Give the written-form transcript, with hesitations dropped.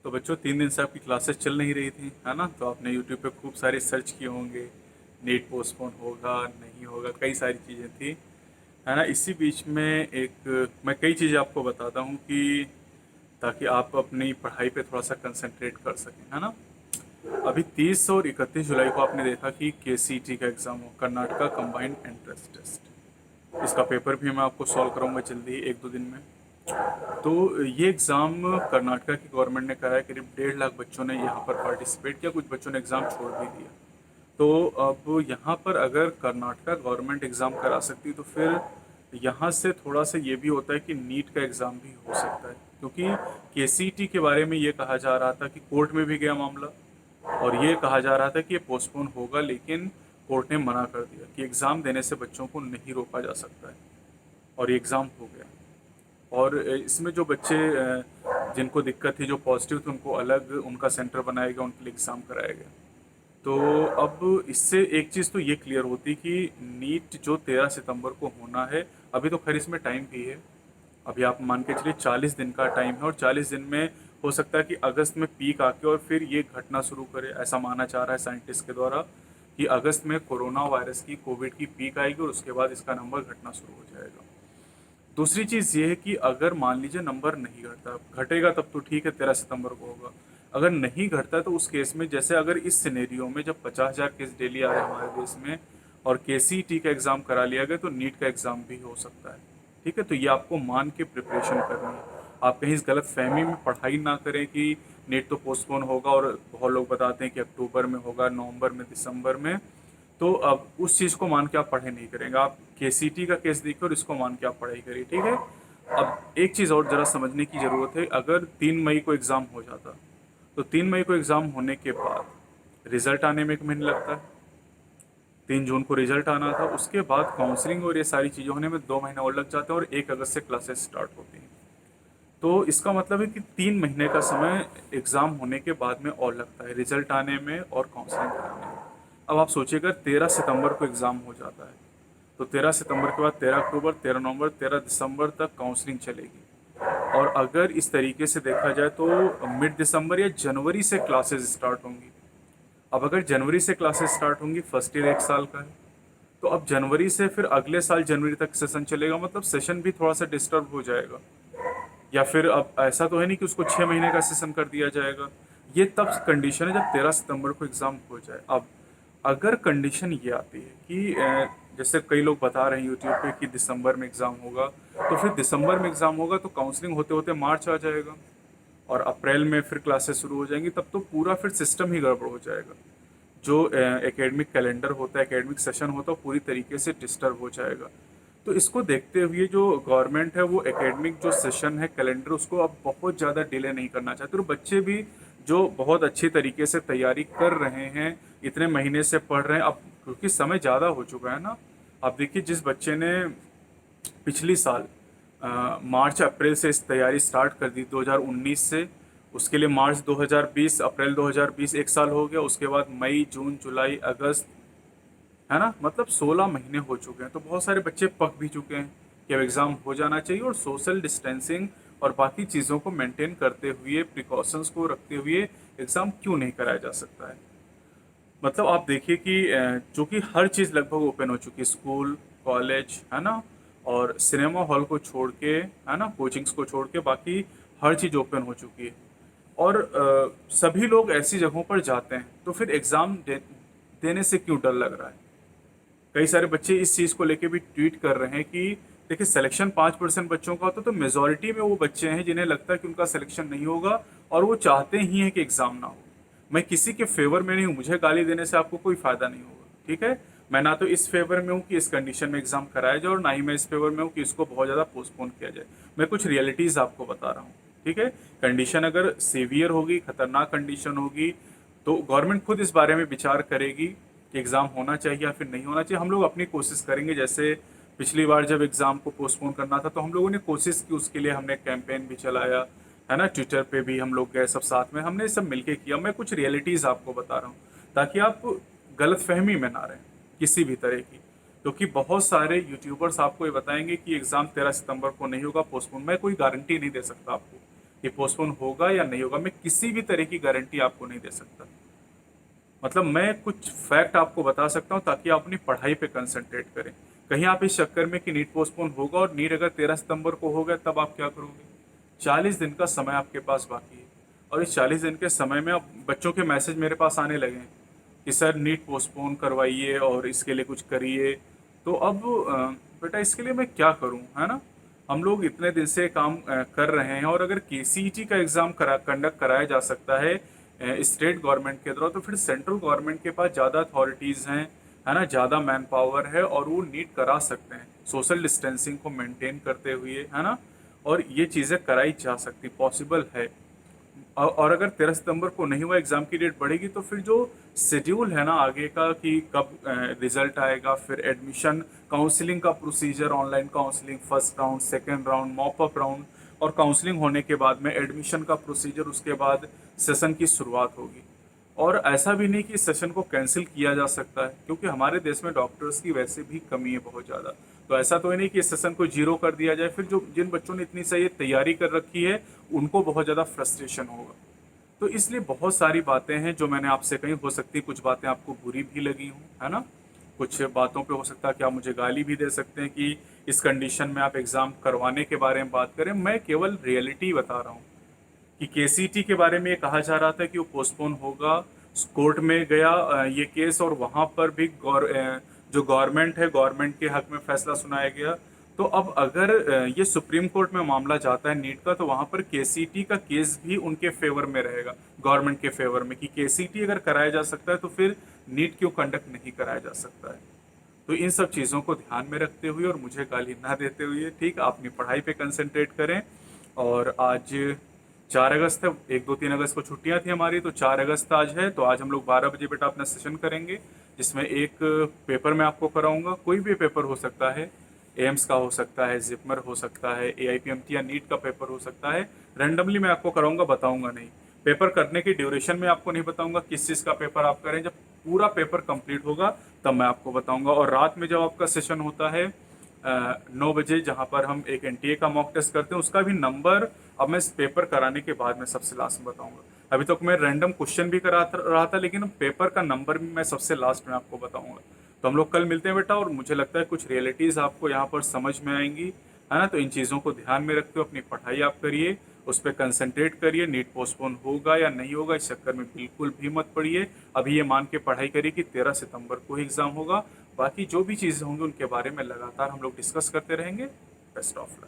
तो बच्चों 3 दिन से आपकी क्लासेस चल नहीं रही थी, है ना? तो आपने यूट्यूब पे खूब सारे सर्च किए होंगे, नीट पोस्टपोन होगा नहीं होगा, कई सारी चीज़ें थी, है ना? इसी बीच में एक मैं कई चीज़ें आपको बताता हूँ कि ताकि आप अपनी पढ़ाई पे थोड़ा सा कंसंट्रेट कर सकें, है ना? अभी 30 और 31 जुलाई को आपने देखा कि केसीटी का एग्ज़ाम हो, कर्नाटका कंबाइंड एंट्रेंस टेस्ट। इसका पेपर भी मैं आपको सॉल्व कराऊंगा जल्दी ही, 1-2 दिन में। तो ये एग्ज़ाम कर्नाटका की गवर्नमेंट ने कराया, करीब 1.5 लाख बच्चों ने यहाँ पर पार्टिसिपेट किया, कुछ बच्चों ने एग्ज़ाम छोड़ भी दिया। तो अब यहाँ पर अगर कर्नाटका गवर्नमेंट एग्ज़ाम करा सकती तो फिर यहाँ से थोड़ा सा ये भी होता है कि नीट का एग्ज़ाम भी हो सकता है, क्योंकि केसीटी के बारे में ये कहा जा रहा था कि कोर्ट में भी गया मामला और ये कहा जा रहा था कि ये पोस्टपोन होगा, लेकिन कोर्ट ने मना कर दिया कि एग्ज़ाम देने से बच्चों को नहीं रोका जा सकता है, और ये एग्ज़ाम हो गया। और इसमें जो बच्चे जिनको दिक्कत थी, जो पॉजिटिव थे, उनको अलग उनका सेंटर बनाया गया, उनके लिए एग्ज़ाम कराया गया। तो अब इससे एक चीज़ तो ये क्लियर होती कि नीट जो 13 सितंबर को होना है, अभी तो खैर इसमें टाइम भी है। अभी आप मान के चलिए 40 दिन का टाइम है, और 40 दिन में हो सकता है कि अगस्त में पीक आके और फिर ये घटना शुरू करे। ऐसा माना जा रहा है साइंटिस्ट के द्वारा कि अगस्त में कोरोना वायरस की, कोविड की पीक आएगी और उसके बाद इसका नंबर घटना शुरू हो जाएगा। दूसरी चीज़ ये है कि अगर मान लीजिए नंबर नहीं घटता, घटेगा तब तो ठीक है, 13 सितंबर को होगा। अगर नहीं घटता तो उस केस में, जैसे अगर इस सिनेरियो में जब 50,000 केस डेली आ रहे हैं हमारे देश में और केसीटी का एग्ज़ाम करा लिया गया, तो नीट का एग्ज़ाम भी हो सकता है। ठीक है, तो ये आपको मान के प्रिपरेशन करनी है। आप कहीं इस गलत फहमी में पढ़ाई ना करें कि नीट तो पोस्टपोन होगा, और बहुत लोग बताते हैं कि अक्टूबर में होगा, नवंबर में, दिसंबर में। तो अब उस चीज़ को मान के आप पढ़ाई नहीं करेंगे, आप केसीटी का केस देखिए और इसको मान के आप पढ़ाई करिए, ठीक है? अब एक चीज़ और ज़रा समझने की ज़रूरत है, अगर 3 मई को एग्ज़ाम हो जाता तो 3 मई को एग्ज़ाम होने के बाद रिज़ल्ट आने में 1 महीना लगता है। 3 जून को रिज़ल्ट आना था, उसके बाद काउंसलिंग और ये सारी चीज़ें होने में 2 महीने और लग जाते हैं, और 1 अगस्त से क्लासेस स्टार्ट होती हैं। तो इसका मतलब है कि 3 महीने का समय एग्ज़ाम होने के बाद में और लगता है, रिजल्ट आने में और काउंसलिंग कराने में। अब आप सोचिएगा 13 सितंबर को एग्ज़ाम हो जाता है, तो 13 सितंबर के बाद 13 अक्टूबर, 13 नवंबर, 13 दिसंबर तक काउंसलिंग चलेगी। और अगर इस तरीके से देखा जाए तो मिड दिसंबर या जनवरी से क्लासेस स्टार्ट होंगी। अब अगर जनवरी से क्लासेस स्टार्ट होंगी, फर्स्ट ईयर 1 साल का है, तो अब जनवरी से फिर अगले साल जनवरी तक सेशन चलेगा, मतलब सेशन भी थोड़ा सा डिस्टर्ब हो जाएगा। या फिर अब ऐसा तो है नहीं कि उसको 6 महीने का सेशन कर दिया जाएगा। ये तब कंडीशन है जब 13 सितंबर को एग्ज़ाम हो जाए। अब अगर कंडीशन ये आती है कि जैसे कई लोग बता रहे हैं यूट्यूब पे कि दिसंबर में एग्ज़ाम होगा, तो फिर दिसंबर में एग्ज़ाम होगा तो काउंसलिंग होते होते मार्च आ जाएगा, और अप्रैल में फिर क्लासेस शुरू हो जाएंगी, तब तो पूरा फिर सिस्टम ही गड़बड़ हो जाएगा। जो एकेडमिक कैलेंडर होता है, एकेडमिक सेशन होता है, वो पूरी तरीके से डिस्टर्ब हो जाएगा। तो इसको देखते हुए जो गवर्नमेंट है वो एकेडमिक जो सेशन है, कैलेंडर, उसको अब बहुत ज़्यादा डिले नहीं करना चाहते, और बच्चे भी जो बहुत अच्छी तरीके से तैयारी कर रहे हैं, इतने महीने से पढ़ रहे हैं, अब क्योंकि समय ज़्यादा हो चुका है ना। अब देखिए, जिस बच्चे ने पिछली साल मार्च अप्रैल से इस तैयारी स्टार्ट कर दी 2019 से, उसके लिए मार्च 2020, अप्रैल 2020 1 साल हो गया, उसके बाद मई, जून, जुलाई, अगस्त, है ना? मतलब 16 महीने हो चुके हैं, तो बहुत सारे बच्चे पक भी चुके हैं कि अब एग्ज़ाम हो जाना चाहिए, और सोशल डिस्टेंसिंग और बाकी चीज़ों को मेंटेन करते हुए, प्रिकॉशंस को रखते हुए एग्ज़ाम क्यों नहीं कराया जा सकता है? मतलब आप देखिए कि चूँकि हर चीज़ लगभग ओपन हो चुकी है, स्कूल, कॉलेज, है ना? और सिनेमा हॉल को छोड़ के, है ना? कोचिंग्स को छोड़ के बाकी हर चीज़ ओपन हो चुकी है, और सभी लोग ऐसी जगहों पर जाते हैं, तो फिर एग्ज़ाम देने से क्यों डर लग रहा है? कई सारे बच्चे इस चीज़ को लेके भी ट्वीट कर रहे हैं कि देखिए, सिलेक्शन 5% बच्चों का होता है, तो मेजॉरिटी में वो बच्चे हैं जिन्हें लगता है कि उनका सिलेक्शन नहीं होगा, और वो चाहते ही हैं कि एग्ज़ाम ना हो। मैं किसी के फेवर में नहीं हूँ, मुझे गाली देने से आपको कोई फ़ायदा नहीं होगा, ठीक है? मैं ना तो इस फेवर में हूँ कि इस कंडीशन में एग्ज़ाम कराया जाए, और ना ही मैं इस फेवर में हूँ कि इसको बहुत ज़्यादा पोस्टपोन किया जाए। मैं कुछ रियलिटीज़ आपको बता रहा हूँ, ठीक है? कंडीशन अगर सीवियर होगी, खतरनाक कंडीशन होगी, तो गवर्नमेंट खुद इस बारे में विचार करेगी कि एग्ज़ाम होना चाहिए या फिर नहीं होना चाहिए। हम लोग अपनी कोशिश करेंगे, जैसे पिछली बार जब एग्ज़ाम को पोस्टपोन करना था, तो हम लोगों ने कोशिश की, उसके लिए हमने कैंपेन भी चलाया, है ना? ट्विटर पे भी हम लोग गए, सब साथ में हमने सब मिलके किया। मैं कुछ रियलिटीज़ आपको बता रहा हूँ ताकि आप गलतफहमी में ना रहें किसी भी तरह की, क्योंकि बहुत सारे यूट्यूबर्स आपको ये बताएंगे कि एग्ज़ाम 13 सितंबर को नहीं होगा, पोस्टपोन। मैं कोई गारंटी नहीं दे सकता आपको, कि पोस्टपोन होगा या नहीं होगा। मैं किसी भी तरह की गारंटी आपको नहीं दे सकता। मतलब मैं कुछ फैक्ट आपको बता सकता हूँ ताकि आप अपनी पढ़ाई पे कंसंट्रेट करें। कहीं आप इस चक्कर में कि नीट पोस्टपोन होगा और नीट अगर 13 सितंबर को हो गया तब आप क्या करोगे? 40 दिन का समय आपके पास बाकी है, और इस 40 दिन के समय में अब बच्चों के मैसेज मेरे पास आने लगे हैं कि सर नीट पोस्टपोन करवाइए और इसके लिए कुछ करिए। तो अब बेटा इसके लिए मैं क्या करूं, है ना? हम लोग इतने दिन से काम कर रहे हैं, और अगर केसीईटी का एग्ज़ाम कंडक्ट कराया जा सकता है स्टेट गवर्नमेंट के द्वारा, तो फिर सेंट्रल गवर्नमेंट के पास ज़्यादा अथॉरिटीज़ हैं, है ना, ज़्यादा मैन पावर है, और वो नीट करा सकते हैं सोशल डिस्टेंसिंग को मेंटेन करते हुए, है ना। और ये चीज़ें कराई जा सकती, पॉसिबल है। और अगर 13 सितंबर को नहीं हुआ, एग्ज़ाम की डेट बढ़ेगी, तो फिर जो शेड्यूल है ना आगे का कि कब रिजल्ट आएगा, फिर एडमिशन काउंसलिंग का procedure, online counselling, first round, second round, mop up round, और काउंसलिंग होने के बाद में एडमिशन का प्रोसीजर, उसके बाद सेशन की शुरुआत होगी। और ऐसा भी नहीं कि सेशन को कैंसिल किया जा सकता है, क्योंकि हमारे देश में डॉक्टर्स की वैसे भी कमी है बहुत ज़्यादा। तो ऐसा तो है नहीं कि इस सेशन को जीरो कर दिया जाए, फिर जो जिन बच्चों ने इतनी सही तैयारी कर रखी है उनको बहुत ज़्यादा फ्रस्ट्रेशन होगा। तो इसलिए बहुत सारी बातें हैं जो मैंने आपसे कही, हो सकती कुछ बातें आपको बुरी भी लगी हों, है ना। कुछ बातों पे हो सकता है कि आप मुझे गाली भी दे सकते हैं कि इस कंडीशन में आप एग्ज़ाम करवाने के बारे में बात करें। मैं केवल रियलिटी बता रहा हूँ कि केसीटी के बारे में ये कहा जा रहा था कि वो पोस्टपोन होगा। कोर्ट में गया ये केस, और वहाँ पर भी जो गवर्नमेंट है, गवर्नमेंट के हक में फैसला सुनाया गया। तो अब अगर ये सुप्रीम कोर्ट में मामला जाता है नीट का, तो वहाँ पर केसीटी का केस भी उनके फेवर में रहेगा, गवर्नमेंट के फेवर में, कि केसीटी अगर कराया जा सकता है तो फिर नीट क्यों कंडक्ट नहीं कराया जा सकता है। तो इन सब चीज़ों को ध्यान में रखते हुए और मुझे गाली ना देते हुए, ठीक, आप अपनी पढ़ाई पे कंसंट्रेट करें। और आज 4 अगस्त है, 1, 2, 3 अगस्त को छुट्टियां थी हमारी, तो 4 अगस्त आज है। तो आज हम लोग 12 बजे बेटा अपना सेशन करेंगे, जिसमें एक पेपर मैं आपको कराऊंगा। कोई भी पेपर हो सकता है, एम्स का हो सकता है, जिपमर हो सकता है, एआईपीएमटी या नीट का पेपर हो सकता है। रैंडमली मैं आपको कराऊंगा, बताऊंगा नहीं। पेपर करने की ड्यूरेशन में आपको नहीं बताऊंगा किस चीज़ का पेपर आप करें। जब पूरा पेपर कंप्लीट होगा तब मैं आपको बताऊंगा। और रात में जब आपका सेशन होता है 9 बजे, जहाँ पर हम एक एनटीए का मॉक टेस्ट करते हैं, उसका भी नंबर अब मैं इस पेपर कराने के बाद में सबसे लास्ट में बताऊंगा। अभी तक मैं रैंडम क्वेश्चन भी करा रहा था, लेकिन पेपर का नंबर भी मैं सबसे लास्ट में आपको बताऊंगा। तो हम लोग कल मिलते हैं बेटा, और मुझे लगता है कुछ रियलिटीज़ आपको यहाँ पर समझ में आएंगी, है ना। तो इन चीज़ों को ध्यान में रखते हुए अपनी पढ़ाई आप करिए, उस पर कंसंट्रेट करिए। नीट पोस्टपोन होगा या नहीं होगा इस चक्कर में बिल्कुल भी मत पड़िए। अभी ये मान के पढ़ाई करिए कि 13 सितंबर को ही एग्ज़ाम होगा। बाकी जो भी चीज़ें होंगी उनके बारे में लगातार हम लोग डिस्कस करते रहेंगे। Best of luck.